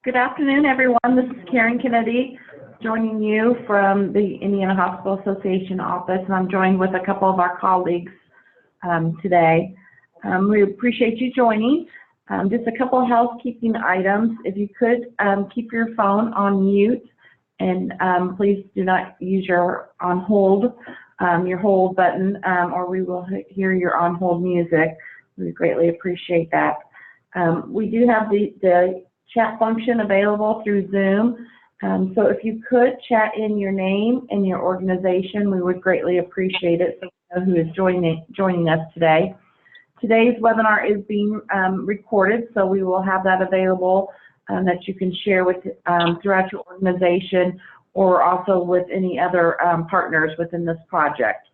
Good afternoon, everyone. This is Karen Kennedy joining you from the Indiana Hospital Association office, and I'm joined with a couple of our colleagues today. We appreciate you joining. Just a couple of housekeeping items. If you could keep your phone on mute, and please do not use your on hold, your hold button, or we will hear your on hold music. We greatly appreciate that. We do have the chat function available through Zoom. So if you could chat in your name and your organization, we would greatly appreciate it so we know who is joining us today. Today's webinar is being recorded, so we will have that available that you can share with throughout your organization or also with any other partners within this project.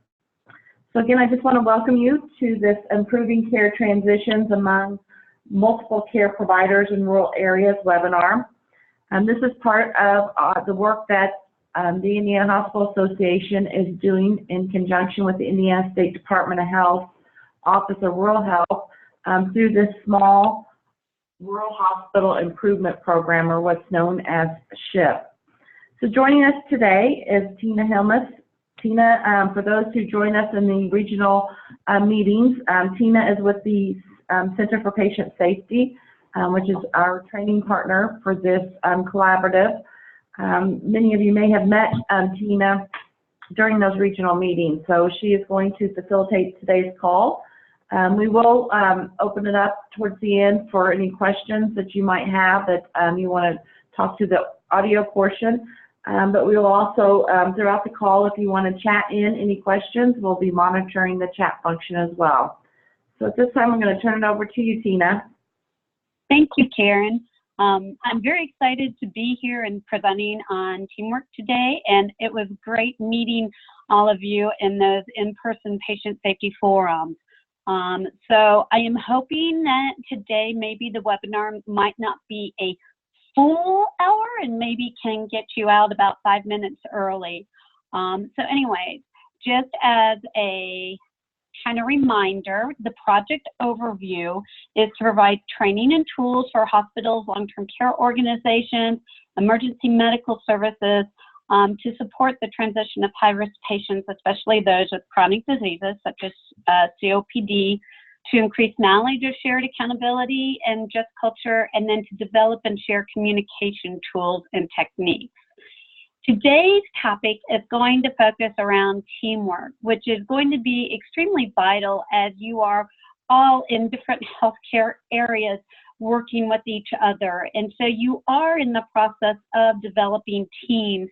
So again, I just want to welcome you to this Improving Care Transitions Among Multiple Care Providers in Rural Areas webinar. This is part of the work that the Indiana Hospital Association is doing in conjunction with the Indiana State Department of Health Office of Rural Health through this small Rural Hospital Improvement Program, or what's known as SHIP. So joining us today is Tina Hilmes. Tina, for those who join us in the regional meetings, Tina is with the Center for Patient Safety, which is our training partner for this collaborative. Many of you may have met Tina during those regional meetings, so she is going to facilitate today's call. We will open it up towards the end for any questions that you might have that you want to talk to the audio portion. But we will also, throughout the call, if you want to chat in any questions, we'll be monitoring the chat function as well. So at this time, I'm going to turn it over to you, Tina. Thank you, Karen. I'm very excited to be here and presenting on teamwork today, and it was great meeting all of you in those in-person patient safety forums. So I am hoping that today maybe the webinar might not be a full hour and maybe can get you out about 5 minutes early. So anyways, just as a kind of reminder, the project overview is to provide training and tools for hospitals, long-term care organizations, emergency medical services to support the transition of high-risk patients, especially those with chronic diseases such as COPD, to increase knowledge of shared accountability and just culture, and then to develop and share communication tools and techniques. Today's topic is going to focus around teamwork, which is going to be extremely vital as you are all in different healthcare areas working with each other. And so you are in the process of developing teams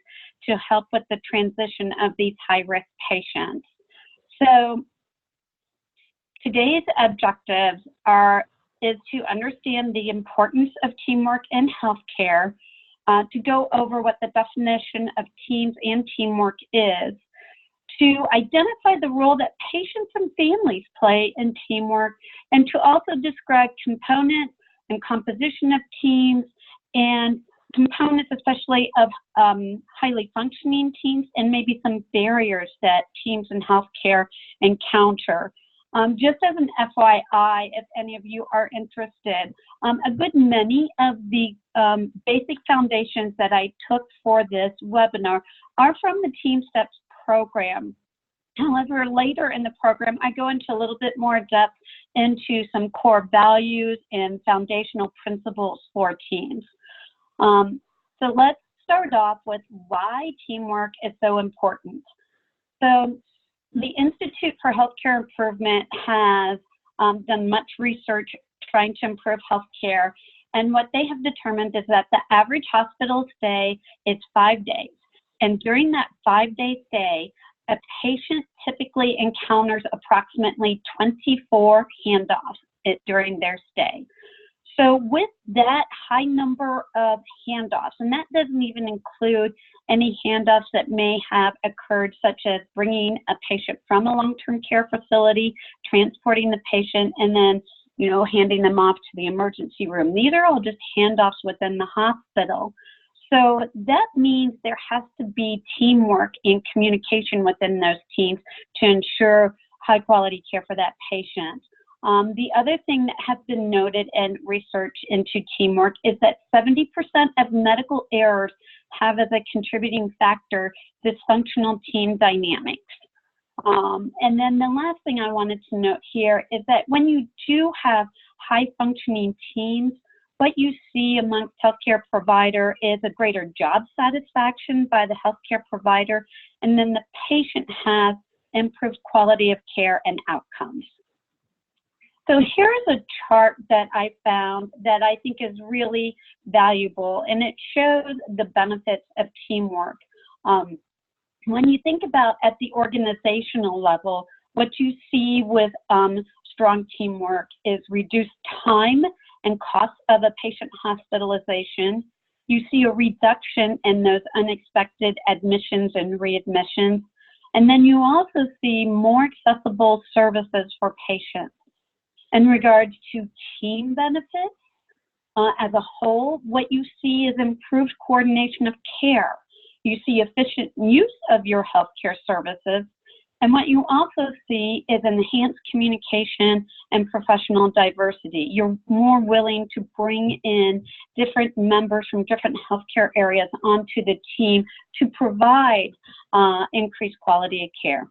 to help with the transition of these high-risk patients. So today's objectives is to understand the importance of teamwork in healthcare, to go over what the definition of teams and teamwork is, to identify the role that patients and families play in teamwork, and to also describe components and composition of teams and components especially of highly functioning teams and maybe some barriers that teams in healthcare encounter. Just as an FYI, if any of you are interested, a good many of the basic foundations that I took for this webinar are from the TeamSteps program. However, later in the program, I go into a little bit more depth into some core values and foundational principles for teams. So let's start off with why teamwork is so important. So the Institute for Healthcare Improvement has done much research trying to improve healthcare, and what they have determined is that the average hospital stay is 5 days, and during that 5-day stay, a patient typically encounters approximately 24 handoffs during their stay. So with that high number of handoffs, and that doesn't even include any handoffs that may have occurred, such as bringing a patient from a long-term care facility, transporting the patient, and then, handing them off to the emergency room. These are all just handoffs within the hospital. So that means there has to be teamwork and communication within those teams to ensure high quality care for that patient. The other thing that has been noted in research into teamwork is that 70% of medical errors have as a contributing factor dysfunctional team dynamics. And then the last thing I wanted to note here is that when you do have high-functioning teams, what you see amongst healthcare provider is a greater job satisfaction by the healthcare provider, and then the patient has improved quality of care and outcomes. So here's a chart that I found that I think is really valuable, and it shows the benefits of teamwork. When you think about at the organizational level, what you see with strong teamwork is reduced time and cost of a patient hospitalization. You see a reduction in those unexpected admissions and readmissions. And then you also see more accessible services for patients. In regards to team benefits, as a whole, what you see is improved coordination of care. You see efficient use of your healthcare services. And what you also see is enhanced communication and professional diversity. You're more willing to bring in different members from different healthcare areas onto the team to provide increased quality of care.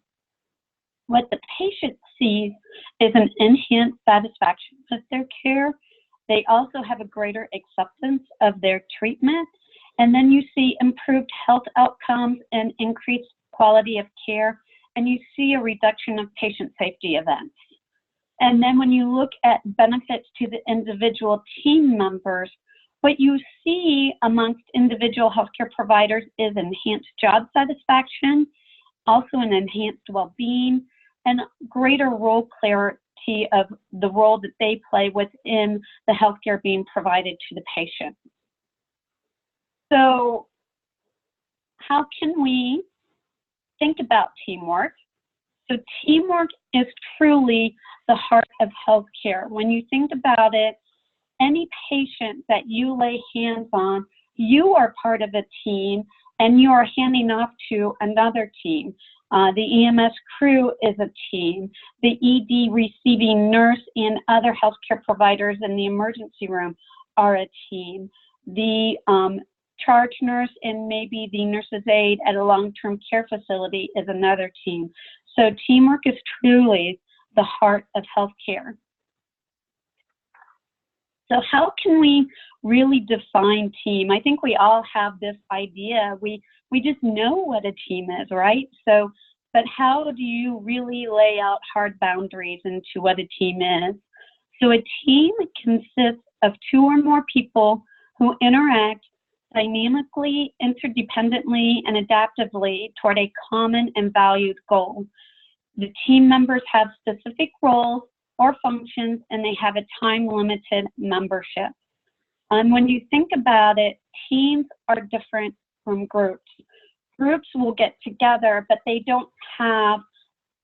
What the patient sees is an enhanced satisfaction with their care. They also have a greater acceptance of their treatment. And then you see improved health outcomes and increased quality of care. And you see a reduction of patient safety events. And then when you look at benefits to the individual team members, what you see amongst individual healthcare providers is enhanced job satisfaction, also an enhanced well-being, and greater role clarity of the role that they play within the healthcare being provided to the patient. So how can we think about teamwork? So teamwork is truly the heart of healthcare. When you think about it, any patient that you lay hands on, you are part of a team and you are handing off to another team. The EMS crew is a team. The ED receiving nurse and other healthcare providers in the emergency room are a team. The charge nurse and maybe the nurse's aide at a long-term care facility is another team. So teamwork is truly the heart of healthcare. So how can we really define team? I think we all have this idea. We just know what a team is, right? So, but how do you really lay out hard boundaries into what a team is? So a team consists of two or more people who interact dynamically, interdependently, and adaptively toward a common and valued goal. The team members have specific roles or functions, and they have a time-limited membership. When you think about it, teams are different from groups. Groups will get together, but they don't have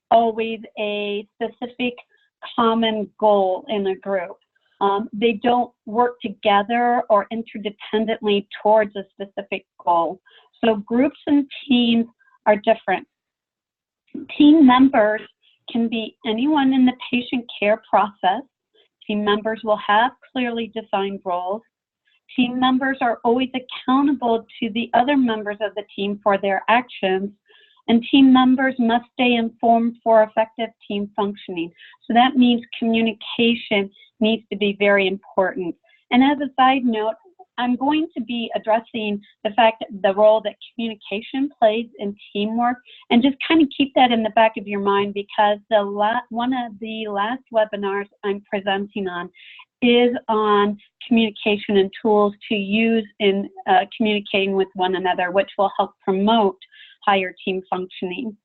always a specific common goal in a group. They don't work together or interdependently towards a specific goal. So groups and teams are different. Team members can be anyone in the patient care process. Team members will have clearly defined roles. Team members are always accountable to the other members of the team for their actions. And team members must stay informed for effective team functioning. So that means communication needs to be very important. And as a side note, I'm going to be addressing the fact that the role that communication plays in teamwork, and just kind of keep that in the back of your mind, because one of the last webinars I'm presenting on is on communication and tools to use in communicating with one another, which will help promote higher team functioning.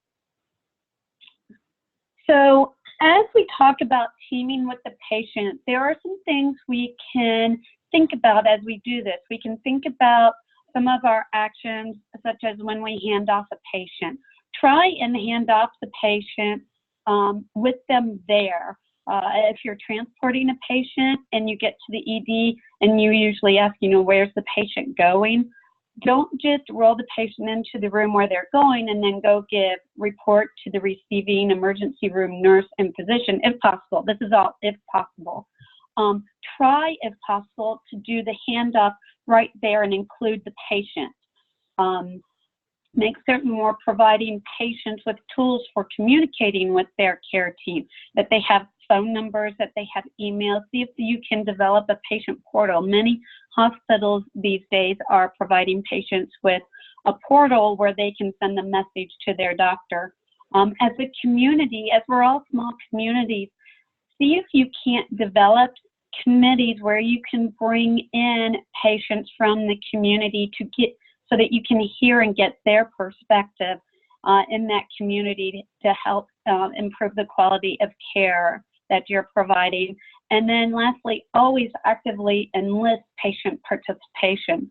So as we talk about teaming with the patient, there are some things we can think about as we do this. We can think about some of our actions, such as when we hand off a patient. Try and hand off the patient with them there. If you're transporting a patient and you get to the ED and you usually ask, where's the patient going? Don't just roll the patient into the room where they're going and then go report to the receiving emergency room nurse and physician, if possible. This is all if possible. Try, if possible, to do the handoff right there and include the patient. Make certain we're providing patients with tools for communicating with their care team, that they have phone numbers, that they have emails. See if you can develop a patient portal. Many hospitals these days are providing patients with a portal where they can send a message to their doctor. As a community, as we're all small communities, see if you can't develop committees where you can bring in patients from the community to get so that you can hear and get their perspective in that community to help improve the quality of care that you're providing. And then lastly, always actively enlist patient participation.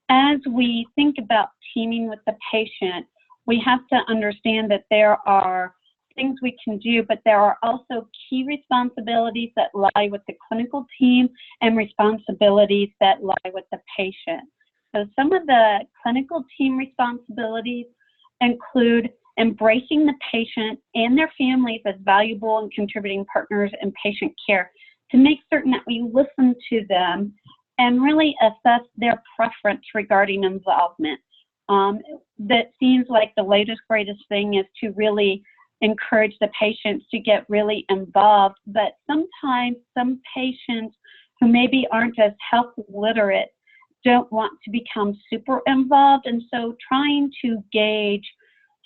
As we think about teaming with the patient, we have to understand that there are things we can do, but there are also key responsibilities that lie with the clinical team and responsibilities that lie with the patient. So some of the clinical team responsibilities include embracing the patient and their families as valuable and contributing partners in patient care, to make certain that we listen to them and really assess their preference regarding involvement. That seems like the latest, greatest thing is to really encourage the patients to get really involved, but sometimes some patients who maybe aren't as health literate don't want to become super involved, and so trying to gauge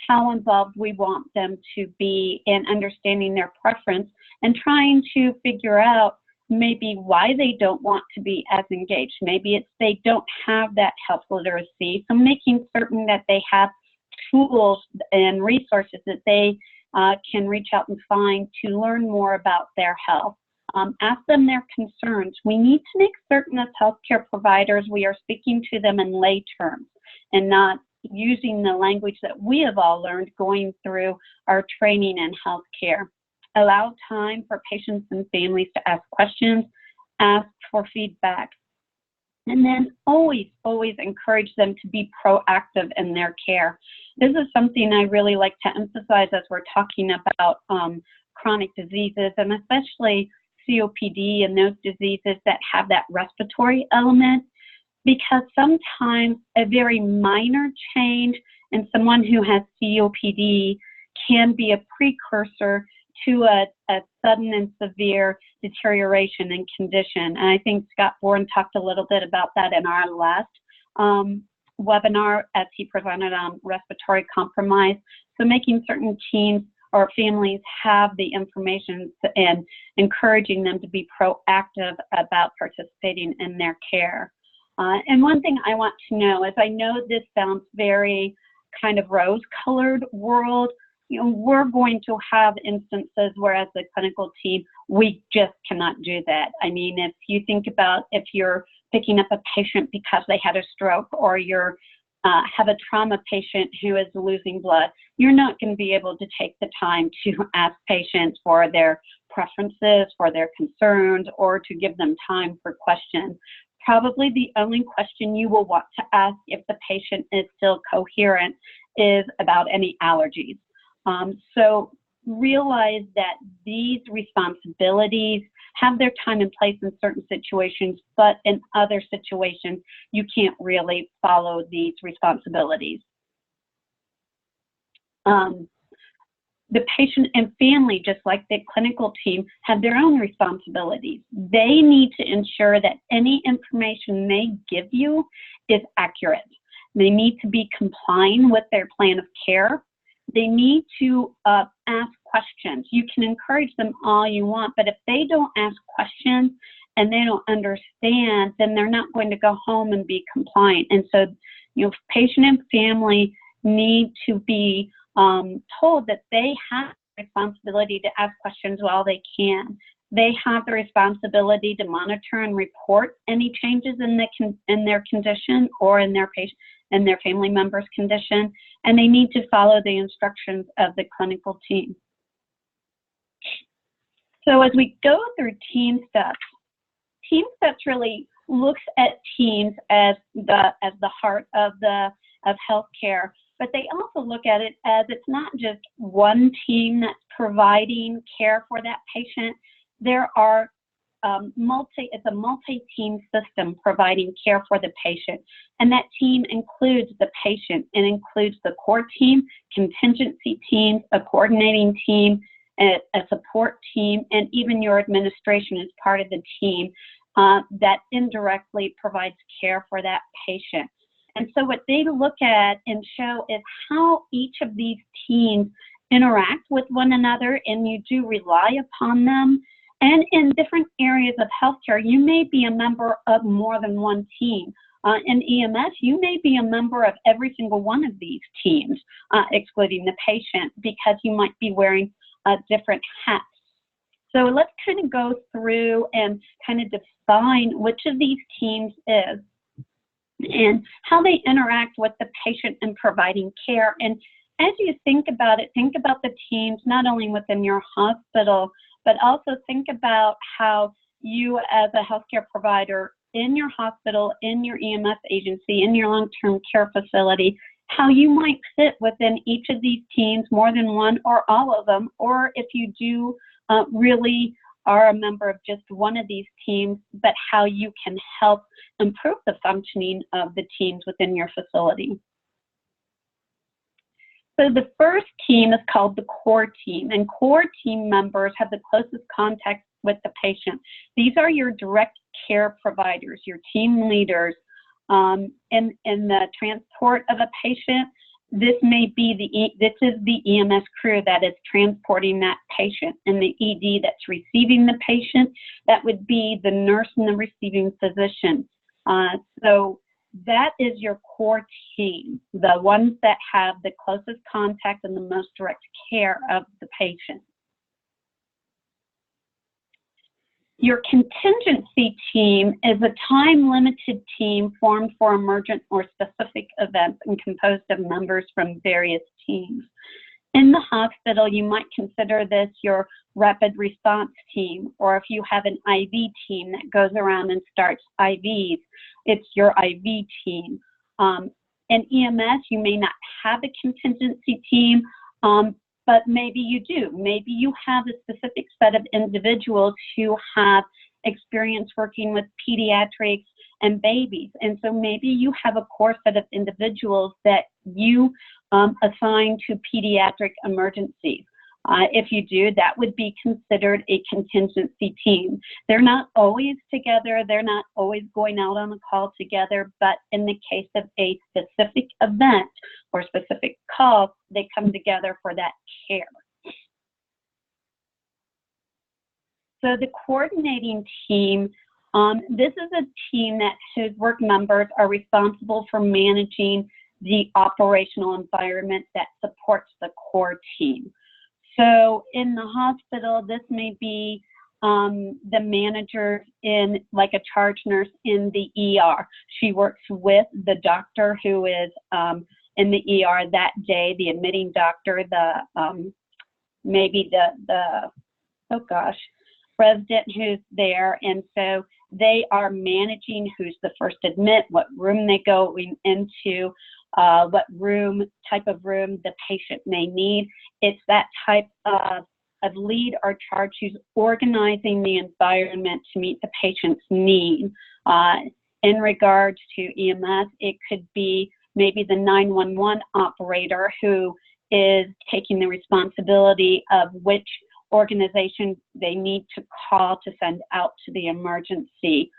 how involved we want them to be in understanding their preference and trying to figure out maybe why they don't want to be as engaged. Maybe it's they don't have that health literacy, so making certain that they have tools and resources that they can reach out and find to learn more about their health. Ask them their concerns. We need to make certain as healthcare providers we are speaking to them in lay terms and not using the language that we have all learned going through our training in healthcare. Allow time for patients and families to ask questions, ask for feedback, and then always, always encourage them to be proactive in their care. This is something I really like to emphasize as we're talking about chronic diseases, and especially COPD and those diseases that have that respiratory element, because sometimes a very minor change in someone who has COPD can be a precursor to a sudden and severe deterioration in condition. And I think Scott Bourne talked a little bit about that in our last webinar as he presented on respiratory compromise. So making certain teams or families have the information and encouraging them to be proactive about participating in their care. And one thing I want to know is, I know this sounds very kind of rose-colored world. You know, we're going to have instances where as a clinical team, we just cannot do that. I mean, if you think about if you're picking up a patient because they had a stroke, or you're have a trauma patient who is losing blood, you're not going to be able to take the time to ask patients for their preferences, for their concerns, or to give them time for questions. Probably the only question you will want to ask if the patient is still coherent is about any allergies. So realize that these responsibilities have their time and place in certain situations, but in other situations, you can't really follow these responsibilities. The patient and family, just like the clinical team, have their own responsibilities. They need to ensure that any information they give you is accurate. They need to be complying with their plan of care. They need to ask questions. You can encourage them all you want, but if they don't ask questions and they don't understand, then they're not going to go home and be compliant. And so, you know, patient and family need to be told that they have the responsibility to ask questions while they can. They have the responsibility to monitor and report any changes in their condition or in their patient and their family member's condition, and they need to follow the instructions of the clinical team. So as we go through team steps really looks at teams as the heart of healthcare, but they also look at it as it's not just one team that's providing care for that patient. There are it's a multi-team system providing care for the patient. And that team includes the patient. It includes the core team, contingency teams, a coordinating team, a support team, and even your administration is part of the team that indirectly provides care for that patient. And so what they look at and show is how each of these teams interact with one another, and you do rely upon them. And in different areas of healthcare, you may be a member of more than one team. In EMS, you may be a member of every single one of these teams, excluding the patient, because you might be wearing different hats. So let's kind of go through and kind of define which of these teams is and how they interact with the patient in providing care. And as you think about it, think about the teams not only within your hospital, but also think about how you as a healthcare provider in your hospital, in your EMS agency, in your long-term care facility, how you might fit within each of these teams, more than one or all of them, or if you do really are a member of just one of these teams, but how you can help improve the functioning of the teams within your facility. So the first team is called the core team, and core team members have the closest contact with the patient. These are your direct care providers, your team leaders. In the transport of a patient, this may be this is the EMS crew that is transporting that patient, and the ED that's receiving the patient, that would be the nurse and the receiving physician. So that is your core team, the ones that have the closest contact and the most direct care of the patient. Your contingency team is a time-limited team formed for emergent or specific events and composed of members from various teams. In the hospital, you might consider this your rapid response team, or if you have an IV team that goes around and starts IVs, it's your IV team. In EMS, you may not have a contingency team, but maybe you do. Maybe you have a specific set of individuals who have experience working with pediatrics and babies. And so maybe you have a core set of individuals that you assign to pediatric emergencies. If you do, that would be considered a contingency team. They're not always together. They're not always going out on a call together, but in the case of a specific event or specific call, they come together for that care. So the coordinating team, this is a team whose work members are responsible for managing the operational environment that supports the core team. So in the hospital, this may be the manager in, like a charge nurse in the ER. She works with the doctor who is in the ER that day, the admitting doctor, maybe the resident who's there. And so they are managing who's the first admit, what room they go into, what type of room the patient may need. It's that type of lead or charge who's organizing the environment to meet the patient's need. In regards to EMS, it could be maybe the 911 operator who is taking the responsibility of which organization they need to call to send out to the emergency.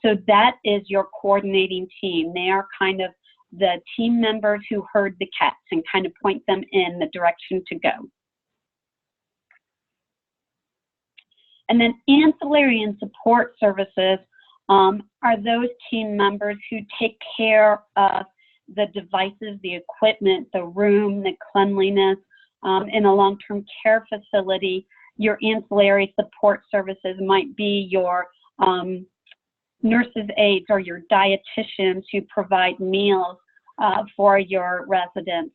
So that is your coordinating team. They are kind of the team members who herd the cats and kind of point them in the direction to go. And then ancillary and support services are those team members who take care of the devices, the equipment, the room, the cleanliness. In a long-term care facility, your ancillary support services might be your nurses' aides or your dietitians who provide meals for your residents.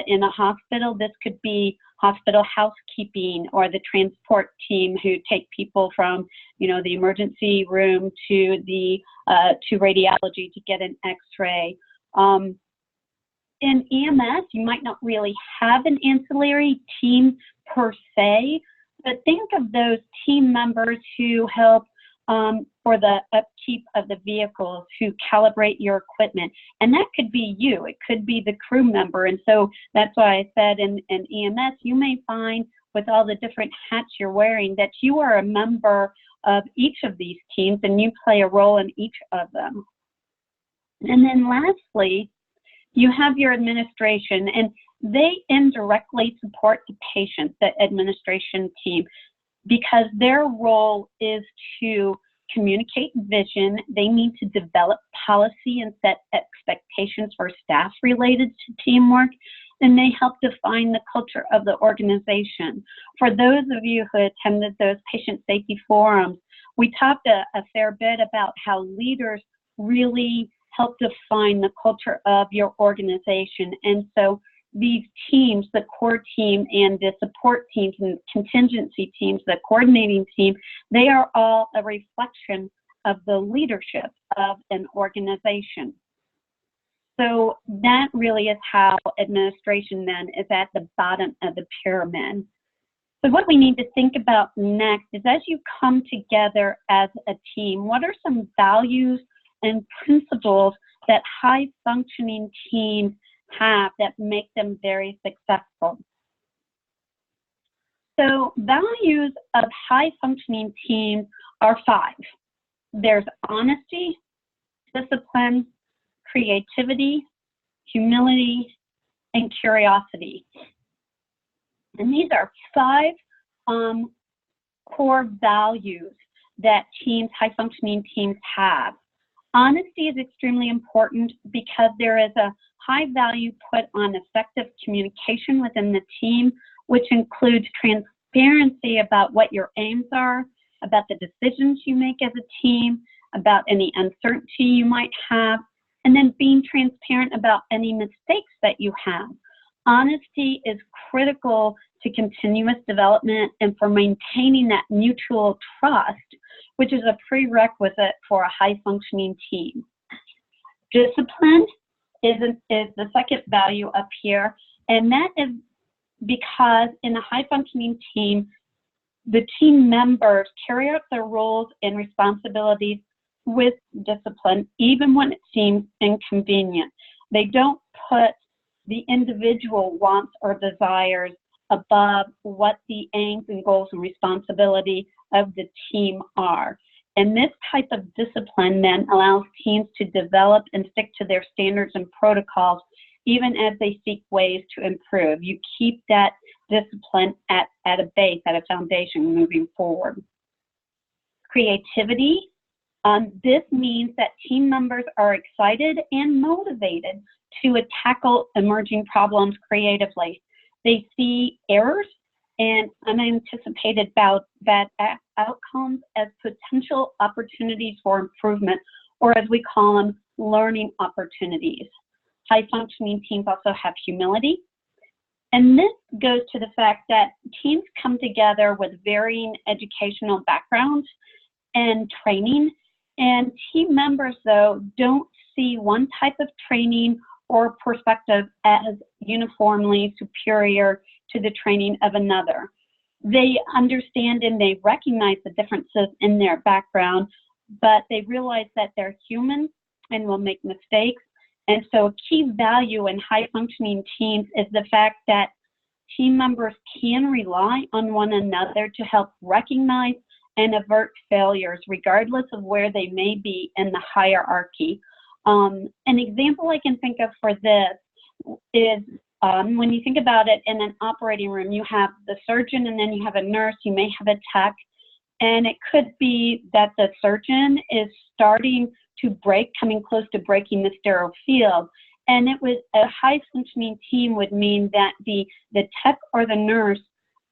In a hospital, this could be hospital housekeeping, or the transport team who take people from, the emergency room to to radiology to get an X-ray. In EMS, you might not really have an ancillary team per se, but think of those team members who help for the upkeep of the vehicles, who calibrate your equipment. And that could be you. It could be the crew member. And so that's why I said in EMS, you may find with all the different hats you're wearing that you are a member of each of these teams and you play a role in each of them. And then lastly, you have your administration, and they indirectly support the patient, the administration team, because their role is to communicate vision. They need to develop policy and set expectations for staff related to teamwork, and they help define the culture of the organization. For those of you who attended those patient safety forums, we talked a fair bit about how leaders really help define the culture of your organization. And so these teams, the core team and the support teams and contingency teams, the coordinating team, they are all a reflection of the leadership of an organization. So that really is how administration then is at the bottom of the pyramid. So what we need to think about next is, as you come together as a team, what are some values and principles that high-functioning teams have that make them very successful? So values of high-functioning teams are 5. There's honesty, discipline, creativity, humility, and curiosity. And these are 5 core values that high-functioning teams have. Honesty is extremely important because there is a high value put on effective communication within the team, which includes transparency about what your aims are, about the decisions you make as a team, about any uncertainty you might have, and then being transparent about any mistakes that you have. Honesty is critical to continuous development and for maintaining that mutual trust, which is a prerequisite for a high-functioning team. Discipline is the second value up here, and that is because in a high-functioning team, the team members carry out their roles and responsibilities with discipline, even when it seems inconvenient. They don't put the individual wants or desires above what the aims and goals and responsibility of the team are. And this type of discipline then allows teams to develop and stick to their standards and protocols, even as they seek ways to improve. You keep that discipline at a base, at a foundation moving forward. Creativity. This means that team members are excited and motivated to tackle emerging problems creatively. They see errors and unanticipated bad outcomes as potential opportunities for improvement, or as we call them, learning opportunities. High-functioning teams also have humility. And this goes to the fact that teams come together with varying educational backgrounds and training, and team members, though, don't see one type of training or perspective as uniformly superior to the training of another. They understand and they recognize the differences in their background, but they realize that they're human and will make mistakes. And so a key value in high-functioning teams is the fact that team members can rely on one another to help recognize and avert failures, regardless of where they may be in the hierarchy. An example I can think of for this is when you think about it, in an operating room, you have the surgeon and then you have a nurse, you may have a tech, and it could be that the surgeon is starting to break, coming close to breaking the sterile field. And it was a high-functioning team would mean that the tech or the nurse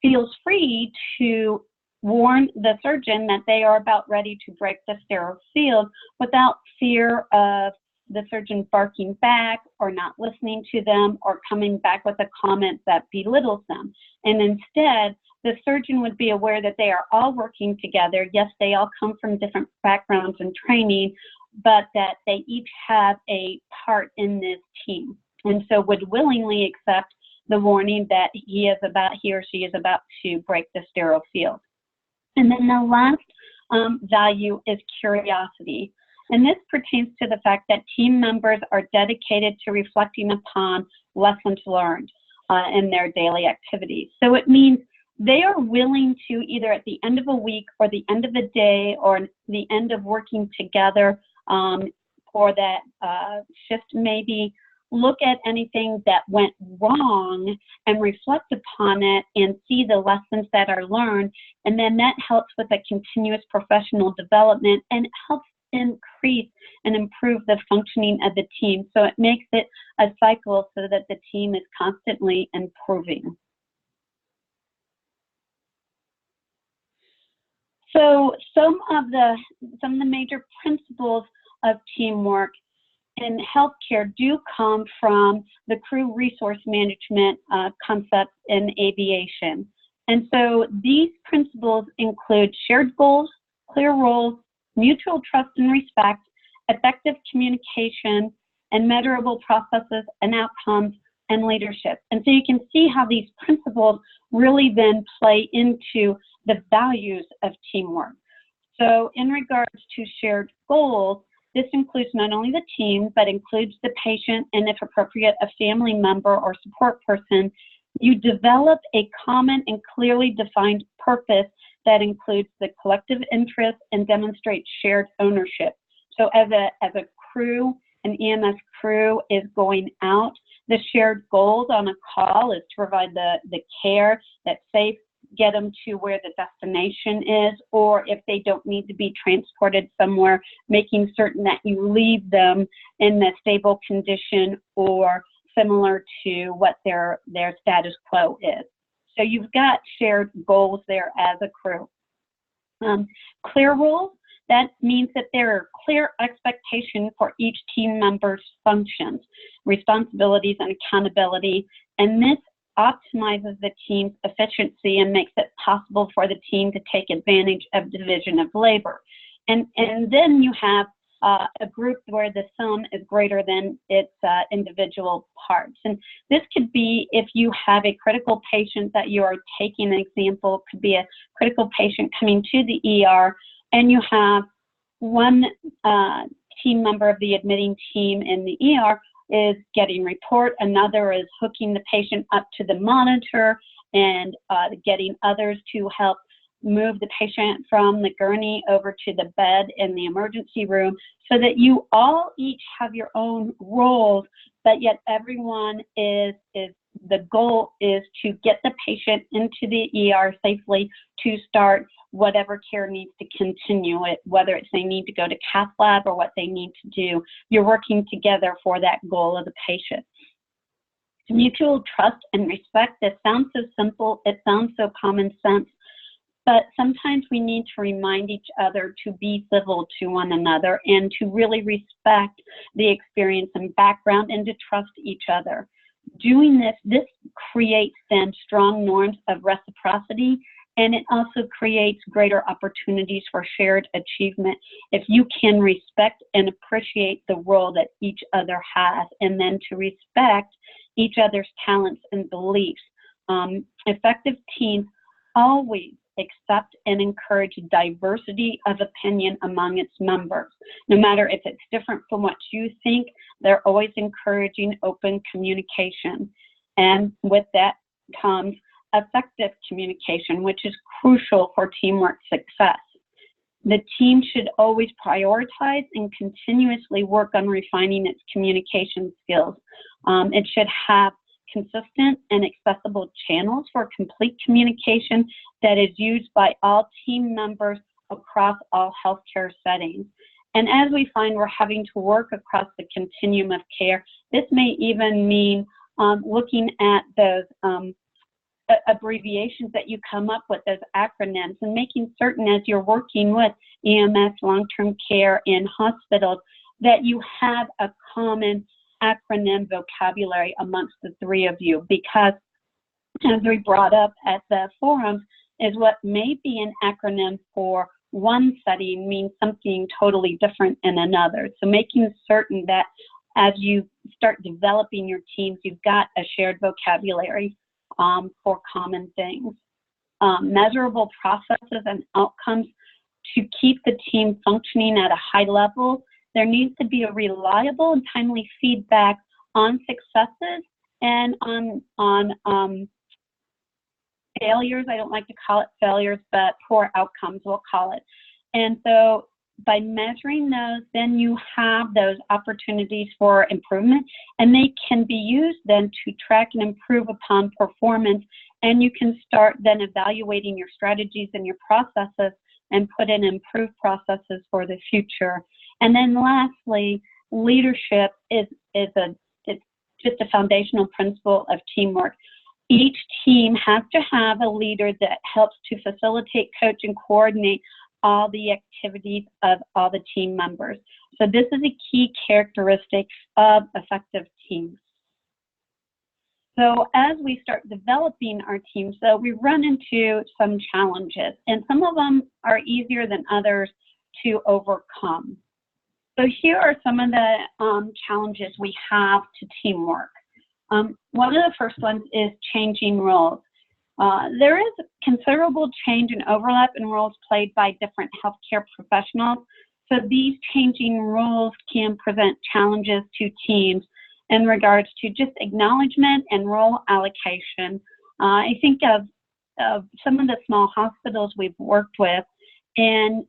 feels free to warn the surgeon that they are about ready to break the sterile field without fear of the surgeon barking back or not listening to them or coming back with a comment that belittles them. And instead, the surgeon would be aware that they are all working together. Yes, they all come from different backgrounds and training, but that they each have a part in this team. And so would willingly accept the warning that he or she is about to break the sterile field. And then the last value is curiosity. And this pertains to the fact that team members are dedicated to reflecting upon lessons learned in their daily activities. So it means they are willing to, either at the end of a week or the end of a day or the end of working together for that shift, maybe look at anything that went wrong and reflect upon it and see the lessons that are learned. And then that helps with a continuous professional development and helps increase and improve the functioning of the team. So it makes it a cycle so that the team is constantly improving. So some of the major principles of teamwork in healthcare do come from the crew resource management concept in aviation. And so these principles include shared goals, clear roles, mutual trust and respect, effective communication, and measurable processes and outcomes, and leadership. And so you can see how these principles really then play into the values of teamwork. So in regards to shared goals, this includes not only the team, but includes the patient and, if appropriate, a family member or support person. You develop a common and clearly defined purpose that includes the collective interest and demonstrates shared ownership. So as a crew, an EMS crew is going out, the shared goals on a call is to provide the care that's safe, get them to where the destination is, or if they don't need to be transported somewhere, making certain that you leave them in a stable condition or similar to what their status quo is. So you've got shared goals there as a crew. Clear rules, that means that there are clear expectations for each team member's functions, responsibilities, and accountability, and this optimizes the team's efficiency and makes it possible for the team to take advantage of division of labor. And then you have a group where the sum is greater than its individual parts. And this could be if you have a critical patient that you are taking, an example, could be a critical patient coming to the ER, and you have one team member of the admitting team in the ER is getting report, another is hooking the patient up to the monitor and getting others to help move the patient from the gurney over to the bed in the emergency room, so that you all each have your own roles, but yet everyone the goal is to get the patient into the ER safely to start whatever care needs to continue it, whether it's they need to go to cath lab or what they need to do. You're working together for that goal of the patient. Mutual trust and respect, this sounds so simple, it sounds so common sense, but sometimes we need to remind each other to be civil to one another and to really respect the experience and background and to trust each other. Doing this creates then strong norms of reciprocity, and it also creates greater opportunities for shared achievement if you can respect and appreciate the role that each other has, and then to respect each other's talents and beliefs. Effective teams always accept and encourage diversity of opinion among its members. No matter if it's different from what you think, they're always encouraging open communication. And with that comes effective communication, which is crucial for teamwork success. The team should always prioritize and continuously work on refining its communication skills. It should have consistent and accessible channels for complete communication that is used by all team members across all healthcare settings. And as we find we're having to work across the continuum of care, this may even mean looking at those abbreviations that you come up with, those acronyms, and making certain as you're working with EMS, long-term care in hospitals, that you have a common acronym vocabulary amongst the three of you, because as we brought up at the forums, is what may be an acronym for one setting means something totally different in another. So making certain that as you start developing your teams, you've got a shared vocabulary for common things. Measurable processes and outcomes to keep the team functioning at a high level. There needs to be a reliable and timely feedback on successes and on failures. I don't like to call it failures, but poor outcomes, we'll call it. And so by measuring those, then you have those opportunities for improvement, and they can be used then to track and improve upon performance. And you can start then evaluating your strategies and your processes and put in improved processes for the future. And then lastly, leadership is it's just a foundational principle of teamwork. Each team has to have a leader that helps to facilitate, coach, and coordinate all the activities of all the team members. So this is a key characteristic of effective teams. So as we start developing our teams, so we run into some challenges, and some of them are easier than others to overcome. So here are some of the challenges we have to teamwork. One of the first ones is changing roles. There is considerable change and overlap in roles played by different healthcare professionals. So these changing roles can present challenges to teams in regards to just acknowledgement and role allocation. I think of some of the small hospitals we've worked with, and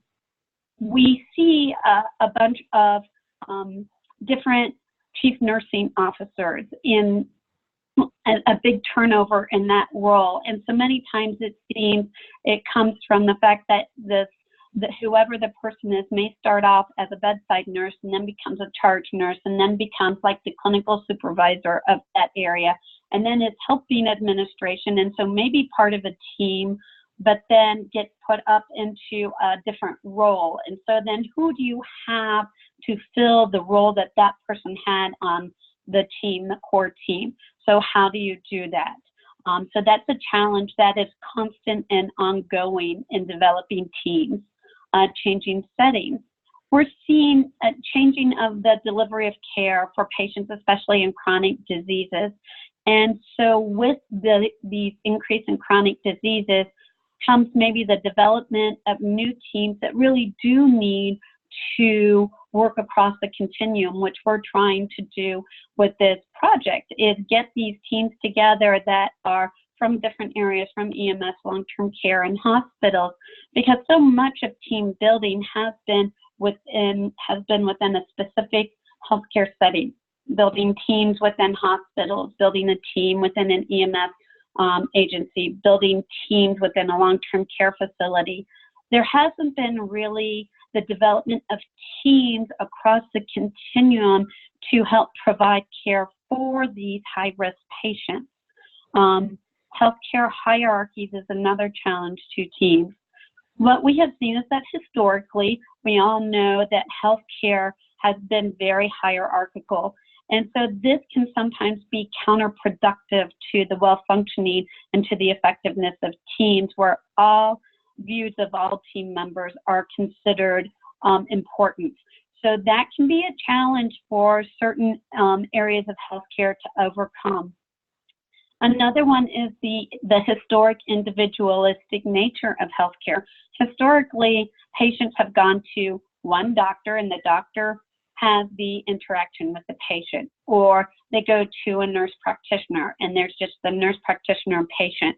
we see a bunch of different chief nursing officers in a big turnover in that role. And so many times it seems it comes from the fact that whoever the person is may start off as a bedside nurse and then becomes a charge nurse and then becomes like the clinical supervisor of that area. And then it's helping administration, and so maybe part of a team, but then gets put up into a different role. And so then who do you have to fill the role that that person had on the team, the core team? So how do you do that? So that's a challenge that is constant and ongoing in developing teams. Changing settings. We're seeing a changing of the delivery of care for patients, especially in chronic diseases. And so with the increase in chronic diseases comes maybe the development of new teams that really do need to work across the continuum, which we're trying to do with this project, is get these teams together that are from different areas, from EMS, long-term care, and hospitals, because so much of team building has been within a specific healthcare setting, building teams within hospitals, building a team within an EMS agency, building teams within a long-term care facility. There hasn't been really the development of teams across the continuum to help provide care for these high-risk patients. Healthcare hierarchies is another challenge to teams. What we have seen is that historically, we all know that healthcare has been very hierarchical. And so this can sometimes be counterproductive to the well-functioning and to the effectiveness of teams, where all views of all team members are considered important. So that can be a challenge for certain areas of healthcare to overcome. Another one is the historic individualistic nature of healthcare. Historically, patients have gone to one doctor and the doctor has the interaction with the patient, or they go to a nurse practitioner and there's just the nurse practitioner and patient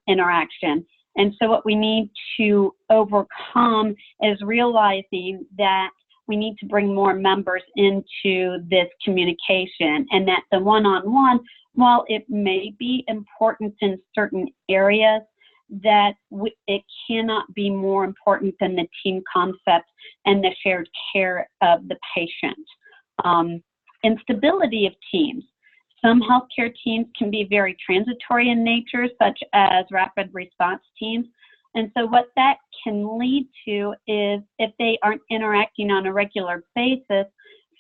interaction. And so what we need to overcome is realizing that we need to bring more members into this communication, and that the one-on-one, while it may be important in certain areas, that it cannot be more important than the team concept and the shared care of the patient. Instability of teams. Some healthcare teams can be very transitory in nature, such as rapid response teams. And so what that can lead to is, if they aren't interacting on a regular basis,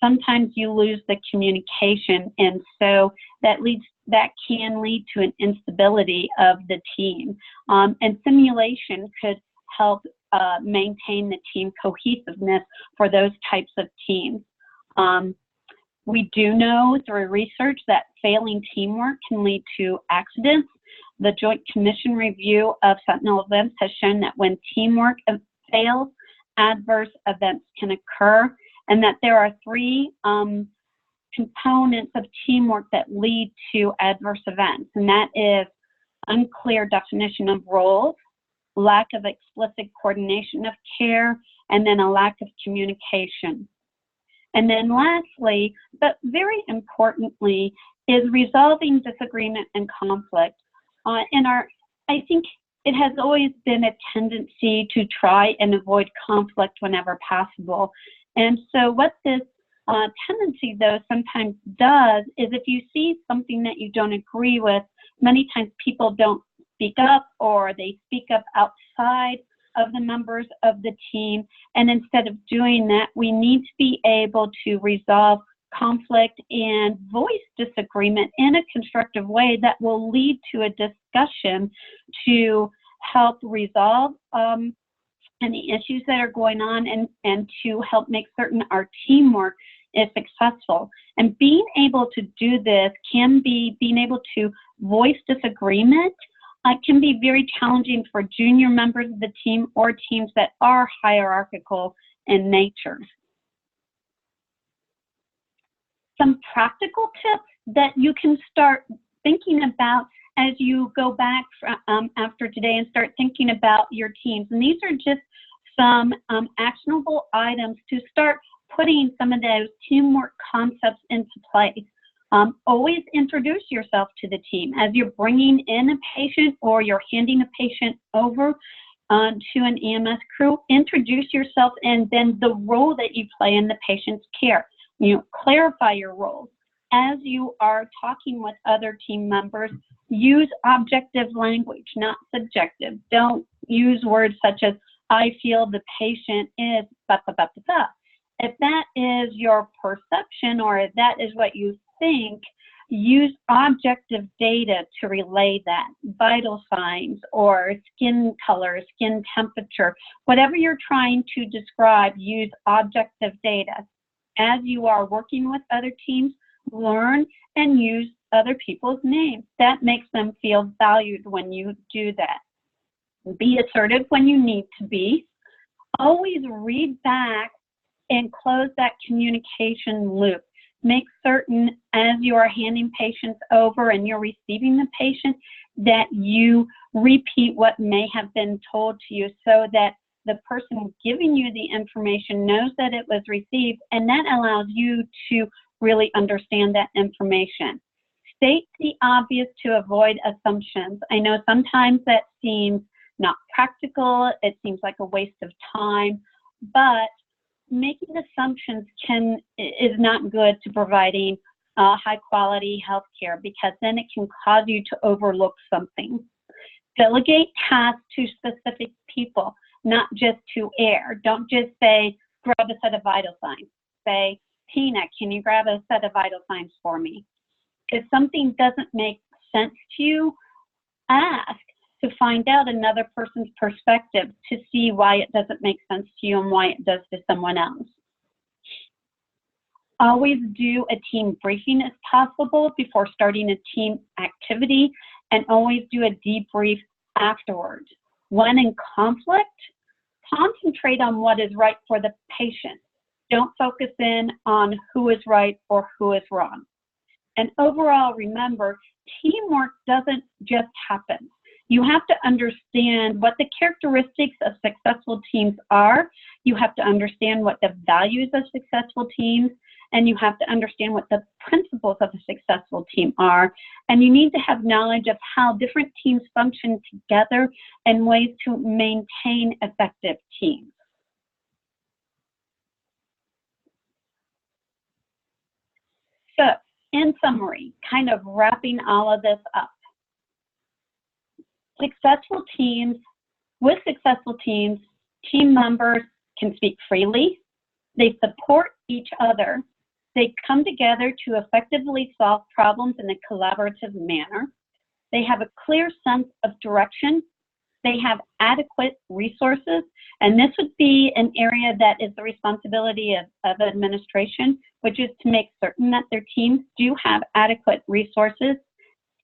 sometimes you lose the communication, and so that can lead to an instability of the team. And simulation could help maintain the team cohesiveness for those types of teams. We do know through research that failing teamwork can lead to accidents. The Joint Commission review of Sentinel events has shown that when teamwork fails, adverse events can occur, and that there are three components of teamwork that lead to adverse events, and that is unclear definition of roles, lack of explicit coordination of care, and then a lack of communication. And then lastly, but very importantly, is resolving disagreement and conflict. I think it has always been a tendency to try and avoid conflict whenever possible. And so what this tendency, though, sometimes does is if you see something that you don't agree with, many times people don't speak up, or they speak up outside of the members of the team. And instead of doing that, we need to be able to resolve conflict and voice disagreement in a constructive way that will lead to a discussion to help resolve any issues that are going on, and to help make certain our teamwork is successful. And being able to do this can be being able to voice disagreement can be very challenging for junior members of the team or teams that are hierarchical in nature. Some practical tips that you can start thinking about as you go back after today and start thinking about your teams. And these are just some actionable items to start putting some of those teamwork concepts into place. Always introduce yourself to the team. As you're bringing in a patient or you're handing a patient over to an EMS crew, introduce yourself and then the role that you play in the patient's care. You know, clarify your roles. As you are talking with other team members, use objective language, not subjective. Don't use words such as, I feel the patient is blah, blah, blah, blah, blah. If that is your perception or if that is what you think, use objective data to relay that. Vital signs or skin color, skin temperature, whatever you're trying to describe, use objective data. As you are working with other teams, learn and use other people's names. That makes them feel valued when you do that. Be assertive when you need to be. Always read back and close that communication loop. Make certain as you are handing patients over and you're receiving the patient that you repeat what may have been told to you so that the person giving you the information knows that it was received, and that allows you to really understand that information. State the obvious to avoid assumptions. I know sometimes that seems not practical, it seems like a waste of time, but making assumptions is not good to providing high quality healthcare, because then it can cause you to overlook something. Delegate tasks to specific people, not just to air. Don't just say, grab a set of vital signs. Say, Tina, can you grab a set of vital signs for me? If something doesn't make sense to you, ask to find out another person's perspective to see why it doesn't make sense to you and why it does to someone else. Always do a team briefing as possible before starting a team activity, and always do a debrief afterwards. When in conflict, concentrate on what is right for the patient. Don't focus in on who is right or who is wrong. And overall, remember, teamwork doesn't just happen. You have to understand what the characteristics of successful teams are. You have to understand what the values of successful teams, and you have to understand what the principles of a successful team are. And you need to have knowledge of how different teams function together and ways to maintain effective teams. So, in summary, kind of wrapping all of this up. With successful teams, team members can speak freely, they support each other, They come together to effectively solve problems in a collaborative manner. They have a clear sense of direction. They have adequate resources, and this would be an area that is the responsibility of administration, which is to make certain that their teams do have adequate resources.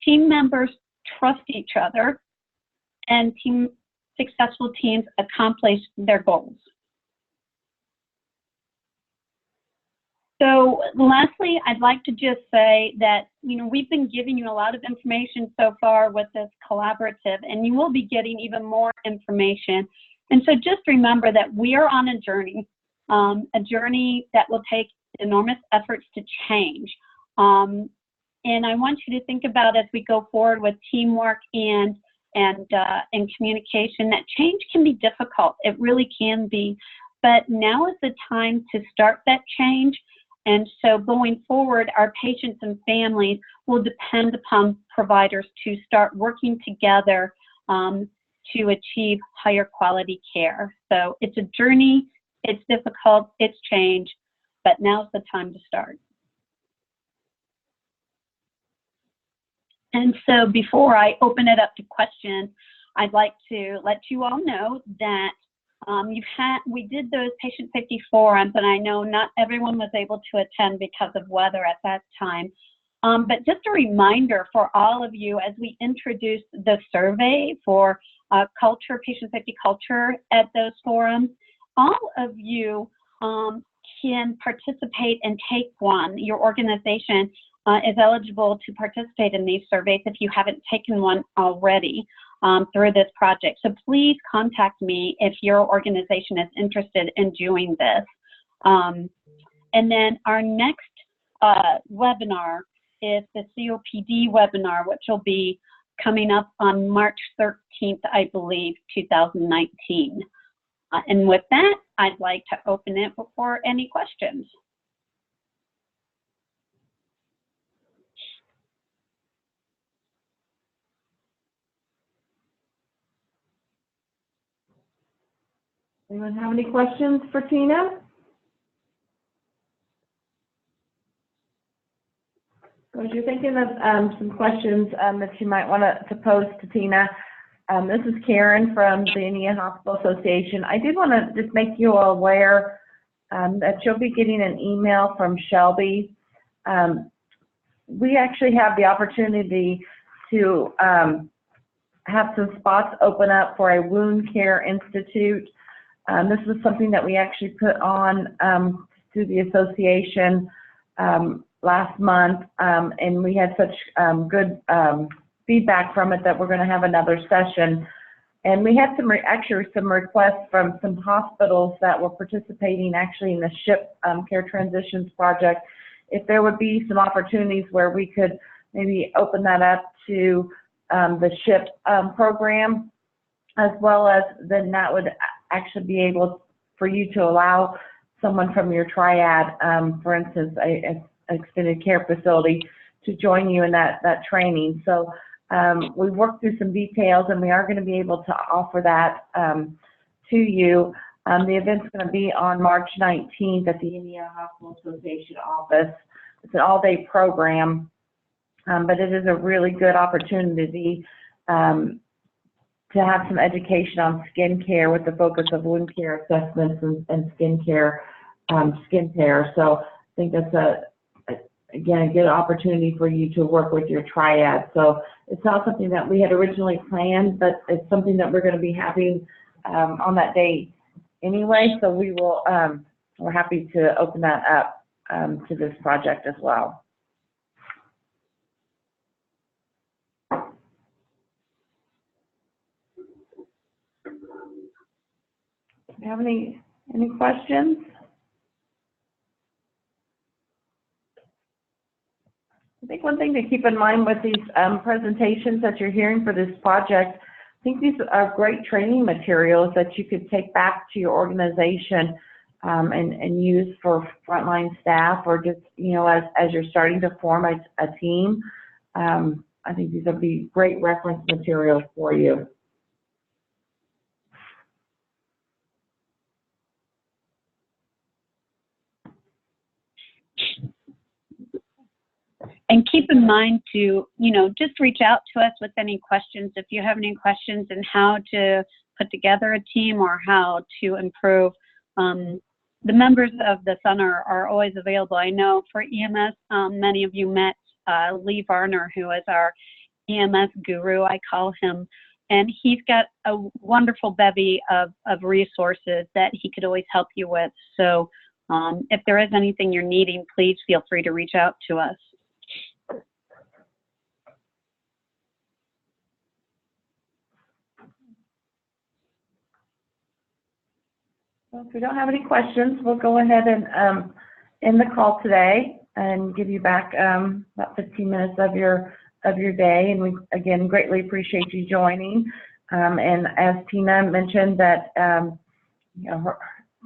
Team members trust each other, and successful teams accomplish their goals. So lastly, I'd like to just say that, we've been giving you a lot of information so far with this collaborative, and you will be getting even more information. And so just remember that we are on a journey that will take enormous efforts to change. And I want you to think about, as we go forward with teamwork and communication, that change can be difficult. It really can be. But now is the time to start that change. And so going forward, our patients and families will depend upon providers to start working together to achieve higher quality care. So it's a journey, it's difficult, it's change, but now's the time to start. And so before I open it up to questions, I'd like to let you all know that we did those patient safety forums, and I know not everyone was able to attend because of weather at that time. But just a reminder for all of you, as we introduce the survey for patient safety culture at those forums, all of you can participate and take one. Your organization is eligible to participate in these surveys if you haven't taken one already through this project. So please contact me if your organization is interested in doing this. And then our next webinar is the COPD webinar, which will be coming up on March 13th, I believe, 2019. And with that, I'd like to open it for any questions. Anyone have any questions for Tina? So as you're thinking of some questions that you might want to pose to Tina, this is Karen from the Indiana Hospital Association. I did want to just make you all aware that you'll be getting an email from Shelby. We actually have the opportunity to have some spots open up for a wound care institute. This was something that we actually put on through the association last month, and we had such good feedback from it that we're going to have another session. And we had actually some requests from some hospitals that were participating actually in the SHIP Care Transitions project, if there would be some opportunities where we could maybe open that up to the SHIP program, as well as then that would actually be able for you to allow someone from your triad, for instance, an extended care facility, to join you in that training. So we've worked through some details, and we are going to be able to offer that to you. The event's going to be on March 19th at the Indiana Hospital Association office. It's an all-day program, but it is a really good opportunity to have some education on skin care with the focus of wound care assessments and skin care, skin care. So I think that's again, a good opportunity for you to work with your triad. So it's not something that we had originally planned, but it's something that we're going to be having on that day anyway. So we will, we're happy to open that up to this project as well. Do you have any questions? I think one thing to keep in mind with these presentations that you're hearing for this project, I think these are great training materials that you could take back to your organization and use for frontline staff, or just, you know, as you're starting to form a team. I think these would be great reference materials for you. And keep in mind to, just reach out to us with any questions. If you have any questions on how to put together a team or how to improve, the members of the center are always available. I know for EMS, many of you met Lee Varner, who is our EMS guru, I call him, and he's got a wonderful bevy of resources that he could always help you with. So if there is anything you're needing, please feel free to reach out to us. Well, if we don't have any questions, we'll go ahead and end the call today and give you back about 15 minutes of your day. And we, again, greatly appreciate you joining. And as Tina mentioned, that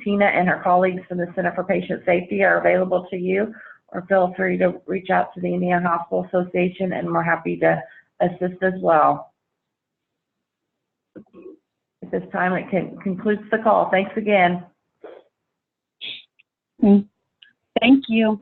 Tina and her colleagues from the Center for Patient Safety are available to you, or feel free to reach out to the Indiana Hospital Association, and we're happy to assist as well. At this time, it concludes the call. Thanks again. Thank you.